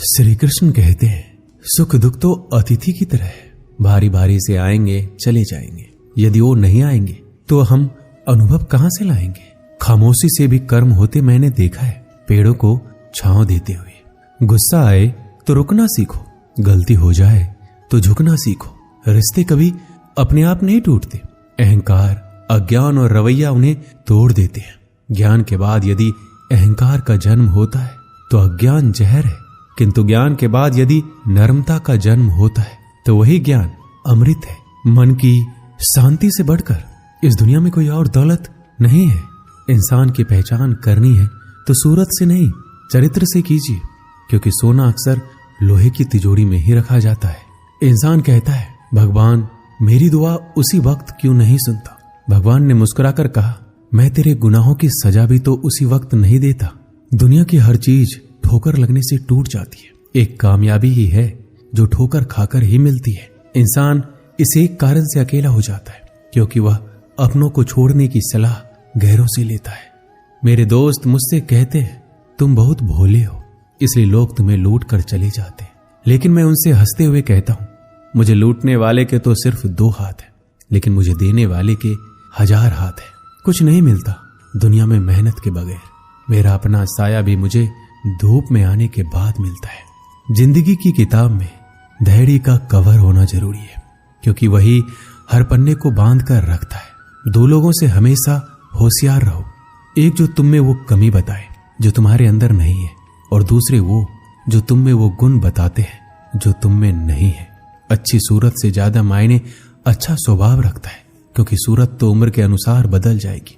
श्री कृष्ण कहते हैं, सुख दुख तो अतिथि की तरह है, भारी भारी से आएंगे चले जाएंगे। यदि वो नहीं आएंगे तो हम अनुभव कहां से लाएंगे। खामोशी से भी कर्म होते मैंने देखा है, पेड़ों को छांव देते हुए। गुस्सा आए तो रुकना सीखो, गलती हो जाए तो झुकना सीखो। रिश्ते कभी अपने आप नहीं टूटते। अहंकार, अज्ञान और रवैया उन्हें तोड़ देते हैं। ज्ञान के बाद यदि अहंकार का जन्म होता है तो अज्ञान जहर है, किंतु ज्ञान के बाद यदि नर्मता का जन्म होता है तो वही ज्ञान अमृत है। मन की शांति से बढ़कर इस दुनिया में कोई और दौलत नहीं है। इंसान की पहचान करनी है तो सूरत से नहीं, चरित्र से कीजिए, क्योंकि सोना अक्सर लोहे की तिजोरी में ही रखा जाता है। इंसान कहता है, भगवान मेरी दुआ उसी वक्त क्यों नहीं सुनता। भगवान ने मुस्कुराकर कहा, मैं तेरे गुनाहों की सजा भी तो उसी वक्त नहीं देता। दुनिया की हर चीज ठोकर लगने से टूट जाती है। एक कामयाबी ही है जो ठोकर खाकर ही मिलती है। इंसान इस एक कारण से अकेला हो जाता है क्योंकि वह अपनों को छोड़ने की सलाह गैरों से लेता है। मेरे दोस्त मुझसे कहते हैं, तुम बहुत भोले हो, इसलिए लोग तुम्हें लूट कर चले जाते हैं। लेकिन मैं उनसे हंसते हुए कहता हूं, मुझे लूटने वाले के तो सिर्फ 2 हाथ हैं, लेकिन मुझे देने वाले के 1000 हाथ हैं। कुछ नहीं मिलता दुनिया में मेहनत के बगैर। मेरा अपना साया भी मुझे धूप में आने के बाद मिलता है। जिंदगी की किताब में धैर्य का कवर होना जरूरी है, क्योंकि वही हर पन्ने को बांध कर रखता है। 2 लोगों से हमेशा होशियार रहो, एक जो तुम में वो कमी बताए जो तुम्हारे अंदर नहीं है, और दूसरे वो जो तुम में वो गुण बताते हैं जो तुम में नहीं है। अच्छी सूरत से ज्यादा मायने अच्छा स्वभाव रखता है, क्योंकि सूरत तो उम्र के अनुसार बदल जाएगी,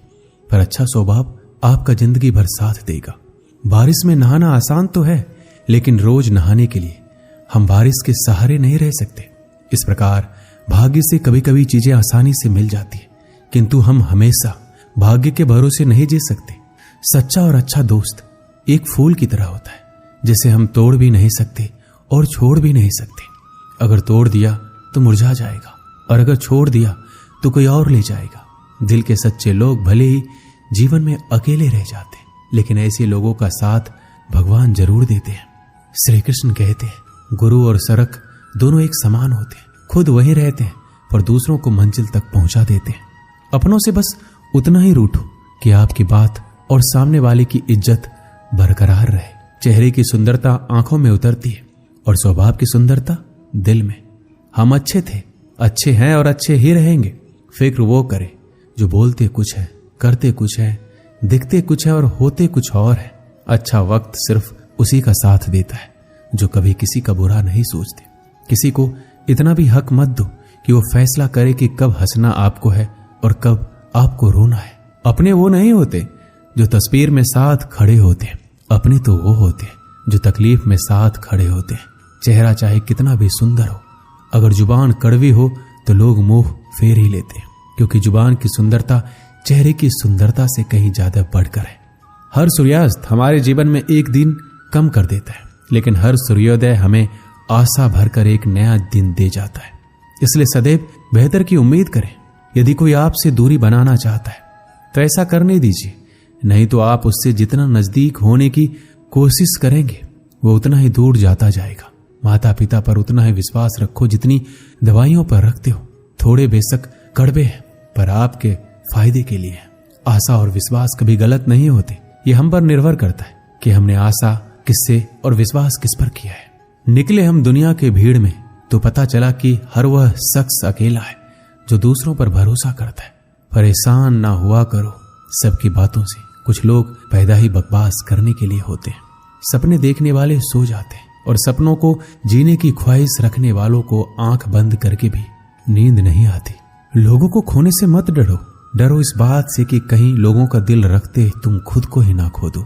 पर अच्छा स्वभाव आपका जिंदगी भर साथ देगा। बारिश में नहाना आसान तो है, लेकिन रोज नहाने के लिए हम बारिश के सहारे नहीं रह सकते। इस प्रकार भाग्य से कभी कभी चीजें आसानी से मिल जाती है, किंतु हम हमेशा भाग्य के भरोसे नहीं जी सकते। सच्चा और अच्छा दोस्त एक फूल की तरह होता है, जिसे हम तोड़ भी नहीं सकते और छोड़ भी नहीं सकते। अगर तोड़ दिया तो मुरझा जाएगा, और अगर छोड़ दिया तो कोई और ले जाएगा। दिल के सच्चे लोग भले ही जीवन में अकेले रह जाते, लेकिन ऐसे लोगों का साथ भगवान जरूर देते हैं। श्री कृष्ण कहते हैं, गुरु और सड़क दोनों एक समान होते हैं। खुद वहीं रहते हैं पर दूसरों को मंजिल तक पहुंचा देते हैं। अपनों से बस उतना ही रूठो कि आपकी बात और सामने वाले की इज्जत बरकरार रहे। चेहरे की सुंदरता आंखों में उतरती है और स्वभाव की सुंदरता दिल में। हम अच्छे थे, अच्छे हैं और अच्छे ही रहेंगे। फिक्र वो करे जो बोलते कुछ है, करते कुछ है, दिखते कुछ है और होते कुछ और है। अच्छा वक्त सिर्फ उसी का साथ देता है जो कभी किसी का बुरा नहीं सोचते। किसी को इतना भी हक मत दो कि वो फैसला करे कि कब हंसना आपको है और कब आपको रोना है। अपने वो नहीं होते जो तस्वीर में साथ खड़े होते हैं, अपने तो वो होते हैं जो तकलीफ में साथ खड़े होते हैं। चेहरा चाहे कितना भी सुंदर हो, अगर जुबान कड़वी हो तो लोग मुंह फेर ही लेते हैं, क्योंकि जुबान की सुंदरता चेहरे की सुंदरता से कहीं ज्यादा बढ़कर है। हर सूर्यास्त हमारे जीवन में एक दिन कम कर देता है, लेकिन हर सूर्योदय हमें आशा भरकर एक नया दिन दे जाता है। इसलिए सदैव बेहतर की उम्मीद करें। यदि कोई आपसे दूरी बनाना चाहता है तो ऐसा करने दीजिए, नहीं तो आप उससे जितना नजदीक होने की कोशिश करेंगे वो उतना ही दूर जाता जाएगा। माता पिता पर उतना ही विश्वास रखो जितनी दवाइयों पर रखते हो। थोड़े बेशक कड़वे हैं पर आपके फायदे के लिए। आशा और विश्वास कभी गलत नहीं होते। ये हम पर निर्भर करता है कि हमने आशा किससे और विश्वास किस पर किया है। निकले हम दुनिया के भीड़ में तो पता चला कि हर वह शख्स अकेला है जो दूसरों पर भरोसा करता है। परेशान ना हुआ करो सबकी बातों से। कुछ लोग पैदा ही बकवास करने के लिए होते हैं। सपने देखने वाले सो जाते हैं, और सपनों को जीने की ख्वाहिश रखने वालों को आंख बंद करके भी नींद नहीं आती। लोगों को खोने से मत डरो, डरो इस बात से कि कहीं लोगों का दिल रखते तुम खुद को ही ना खो दो।